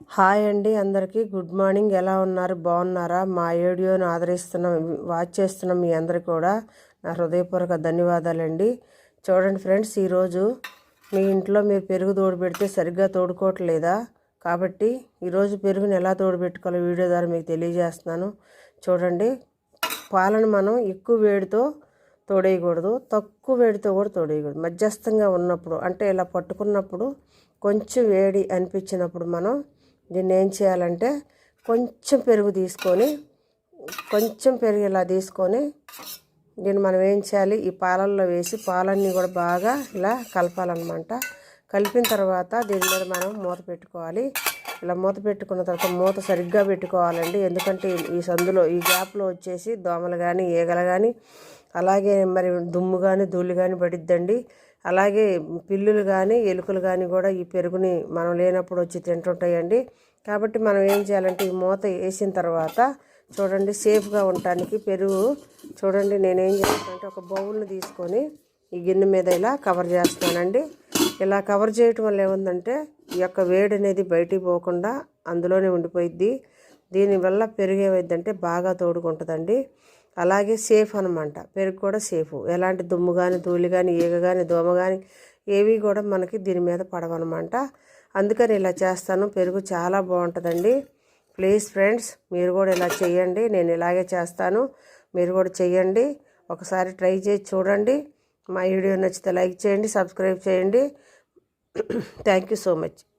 Hi అండి, అందరికీ good morning. ఎలా ఉన్నారు? బాగున్నారా? మా వీడియోను వాచ్ చేస్తున్న మీ అందరికీ కూడా నా హృదయపూర్వక ధన్యవాదాలండి. చూడండి ఫ్రెండ్స్, ఈరోజు మీ ఇంట్లో మీరు పెరుగు తోడుపెడితే సరిగ్గా తోడుకోవట్లేదా? కాబట్టి ఈరోజు పెరుగుని ఎలా తోడుపెట్టుకోవాలో వీడియో ద్వారా మీకు తెలియజేస్తున్నాను. చూడండి, పాలను మనం ఎక్కువ వేడితో తోడేయకూడదు, తక్కువ వేడితో కూడా తోడేయకూడదు. మధ్యస్థంగా ఉన్నప్పుడు, అంటే ఇలా పట్టుకున్నప్పుడు కొంచెం వేడి అనిపించినప్పుడు మనం దీన్ని ఏం చేయాలంటే కొంచెం పెరుగు తీసుకొని, కొంచెం పెరుగు ఇలా తీసుకొని దీన్ని మనం ఏం చేయాలి, ఈ పాలల్లో వేసి పాలన్నీ కూడా బాగా ఇలా కలపాలన్నమాట. కలిపిన తర్వాత దీని మీద మనం మూత పెట్టుకోవాలి. ఇలా మూత పెట్టుకున్న తర్వాత మూత సరిగ్గా పెట్టుకోవాలండి. ఎందుకంటే ఈ సందులో ఈ గ్యాప్లో వచ్చేసి దోమలు కానీ ఈగలు కానీ అలాగే మరి దుమ్ము కానీ ధూళి కానీ పడిద్దండి. అలాగే పిల్లులు కానీ ఎలుకలు కానీ కూడా ఈ పెరుగుని మనం లేనప్పుడు వచ్చి తింటుంటాయండి. కాబట్టి మనం ఏం చేయాలంటే ఈ మూత వేసిన తర్వాత చూడండి, సేఫ్గా ఉండటానికి పెరుగు చూడండి నేనేం చేస్తానంటే ఒక బౌల్ని తీసుకొని ఈ గిన్నె మీద ఇలా కవర్ చేస్తానండి. ఇలా కవర్ చేయటం వల్ల ఏముందంటే ఈ యొక్క వేడి అనేది బయటికి పోకుండా అందులోనే ఉండిపోయిద్ది. దీనివల్ల పెరుగు ఏమైందంటే బాగా తోడుకుంటుందండి. అలాగే సేఫ్ అనమాట, పెరుగు కూడా సేఫ్. ఎలాంటి దుమ్ము కానీ ధూళి కానీ ఈగ కానీ దోమ కానీ ఏవి కూడా మనకి దీని మీద పడవన్నమాట. అందుకని ఇలా చేస్తాను. పెరుగు చాలా బాగుంటుందండి. ప్లీజ్ ఫ్రెండ్స్, మీరు కూడా ఇలా చేయండి. నేను ఇలాగే చేస్తాను, మీరు కూడా చేయండి. ఒకసారి ట్రై చేసి చూడండి. మా వీడియో నచ్చితే లైక్ చేయండి, సబ్స్క్రైబ్ చేయండి. Thank you so much.